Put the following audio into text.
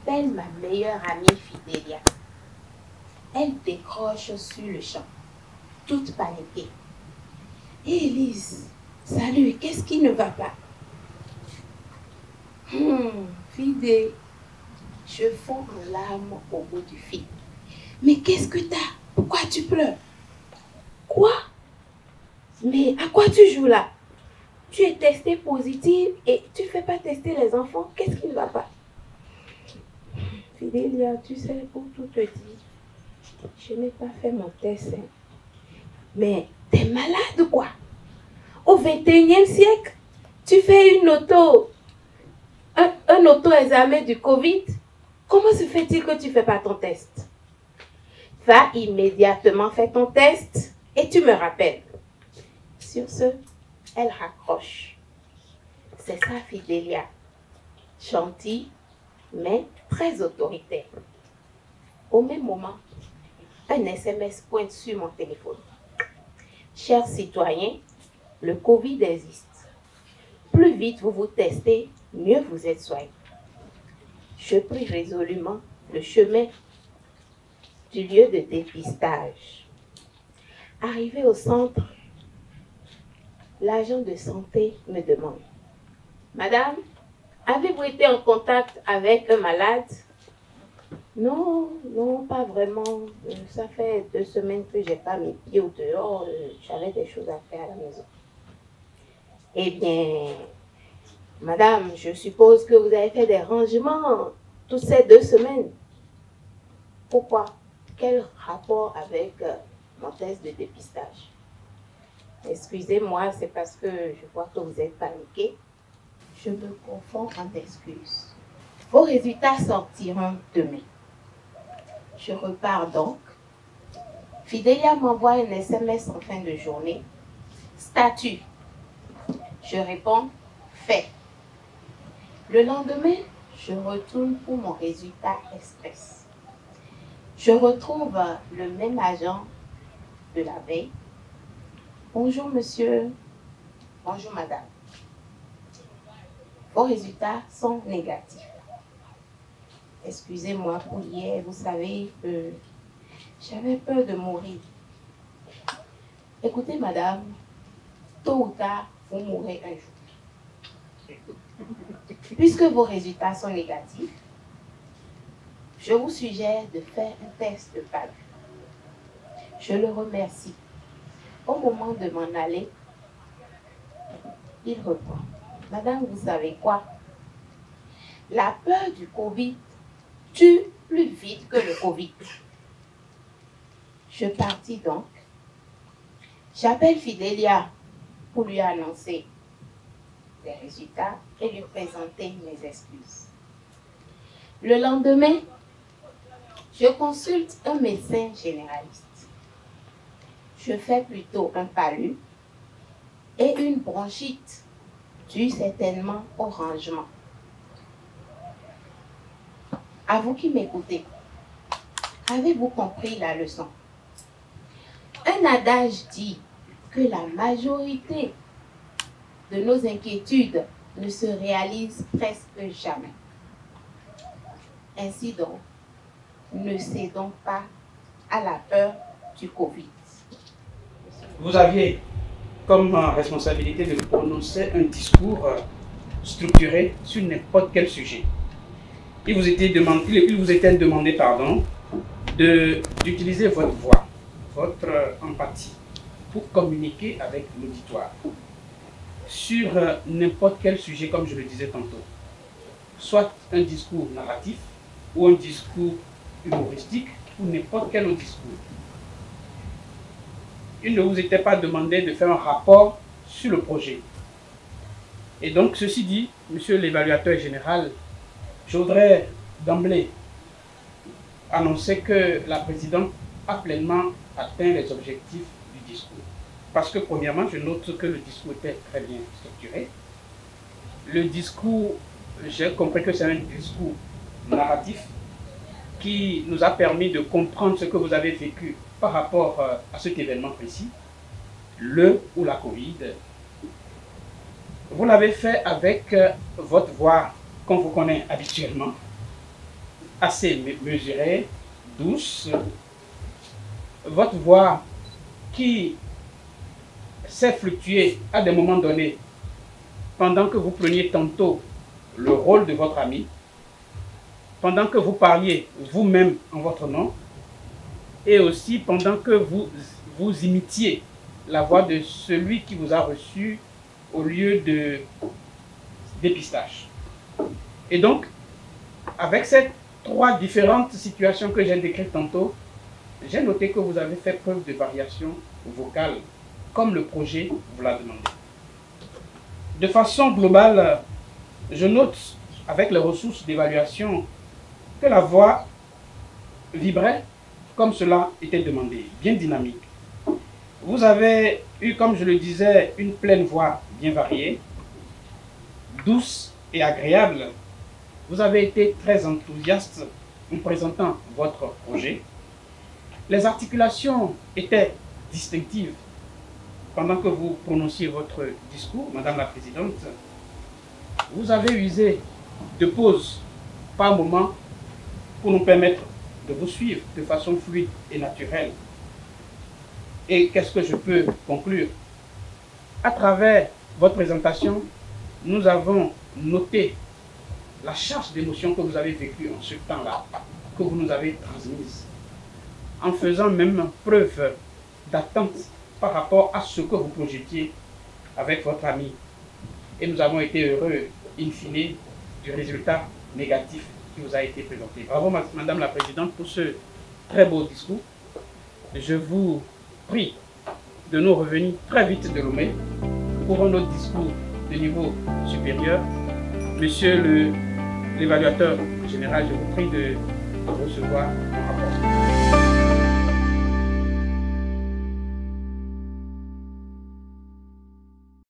J'appelle ma meilleure amie Fidélia. Elle décroche sur le champ, toute paniquée. Hé Elise, salut, qu'est-ce qui ne va pas? Fidé, je fonds en larmes au bout du fil. Mais qu'est-ce que t'as? Pourquoi tu pleures? Quoi? Mais à quoi tu joues là? Tu es testée positive et tu ne fais pas tester les enfants. Qu'est-ce qui ne va pas? Fidélia, tu sais, pour tout te dire, je n'ai pas fait mon test. Hein. Mais t'es malade ou quoi? Au 21e siècle, tu fais un auto-examen du Covid. Comment se fait-il que tu ne fais pas ton test? Va immédiatement faire ton test et tu me rappelles. Sur ce, elle raccroche. C'est ça, Fidélia. Gentille, mais très autoritaire. Au même moment, un SMS pointe sur mon téléphone. Chers citoyens, le Covid existe. Plus vite vous vous testez, mieux vous êtes soignés. Je pris résolument le chemin du lieu de dépistage. Arrivé au centre, l'agent de santé me demande: Madame, avez-vous été en contact avec un malade? Non, non, pas vraiment. Ça fait 2 semaines que je n'ai pas mis pied au dehors. J'avais des choses à faire à la maison. Eh bien, madame, je suppose que vous avez fait des rangements toutes ces 2 semaines. Pourquoi? Quel rapport avec mon test de dépistage? Excusez-moi, c'est parce que je vois que vous êtes paniqué. Je me confonds en excuses. Vos résultats sortiront demain. Je repars donc. Fidélia m'envoie un SMS en fin de journée. Statut. Je réponds, fait. Le lendemain, je retourne pour mon résultat express. Je retrouve le même agent de la veille. Bonjour monsieur, bonjour madame. Vos résultats sont négatifs. Excusez-moi pour hier, vous savez, j'avais peur de mourir. Écoutez madame, tôt ou tard, vous mourrez un jour. Puisque vos résultats sont négatifs, je vous suggère de faire un test de PALU. Je le remercie. Au moment de m'en aller, il reprend. Madame, vous savez quoi? La peur du Covid tue plus vite que le Covid. Je partis donc. J'appelle Fidélia pour lui annoncer les résultats et lui présenter mes excuses. Le lendemain, je consulte un médecin généraliste. Je fais plutôt un palu et une bronchite due certainement au rangement. À vous qui m'écoutez, avez-vous compris la leçon? Un adage dit que la majorité de nos inquiétudes ne se réalisent presque jamais. Ainsi donc, ne cédons pas à la peur du Covid. Vous aviez comme responsabilité de prononcer un discours structuré sur n'importe quel sujet. Il vous était demandé d'utiliser votre voix, votre empathie pour communiquer avec l'auditoire sur n'importe quel sujet, comme je le disais tantôt. Soit un discours narratif ou un discours humoristique ou n'importe quel autre discours. Il ne vous était pas demandé de faire un rapport sur le projet. Et donc, ceci dit, monsieur l'évaluateur général, je voudrais d'emblée annoncer que la présidente a pleinement atteint les objectifs du discours. Parce que, premièrement, je note que le discours était très bien structuré. Le discours, j'ai compris que c'est un discours narratif qui nous a permis de comprendre ce que vous avez vécu par rapport à cet événement précis, le ou la Covid. Vous l'avez fait avec votre voix qu'on vous connaît habituellement. assez mesurée, douce, votre voix qui s'est fluctuée à des moments donnés pendant que vous preniez tantôt le rôle de votre ami, pendant que vous parliez vous-même en votre nom, et aussi pendant que vous imitiez la voix de celui qui vous a reçu au lieu de dépistage. Et donc, avec ces trois différentes situations que j'ai décrites tantôt, j'ai noté que vous avez fait preuve de variation vocale, comme le projet vous l'a demandé. De façon globale, je note avec les ressources d'évaluation que la voix vibrait comme cela était demandé, bien dynamique. Vous avez eu, comme je le disais, une pleine voix bien variée, douce et agréable. Vous avez été très enthousiaste en présentant votre projet. Les articulations étaient distinctives pendant que vous prononciez votre discours, Madame la Présidente. Vous avez usé de pauses par moment pour nous permettre de vous suivre de façon fluide et naturelle. Et qu'est-ce que je peux conclure? À travers votre présentation, nous avons noté la charge d'émotions que vous avez vécue en ce temps-là, que vous nous avez transmise, en faisant même preuve d'attente par rapport à ce que vous projetiez avec votre ami. Et nous avons été heureux, in fine, du résultat négatif qui vous a été présenté. Bravo, Madame la Présidente, pour ce très beau discours. Je vous prie de nous revenir très vite de Lomé pour un autre discours de niveau supérieur. Monsieur l'évaluateur général, je vous prie de recevoir mon rapport.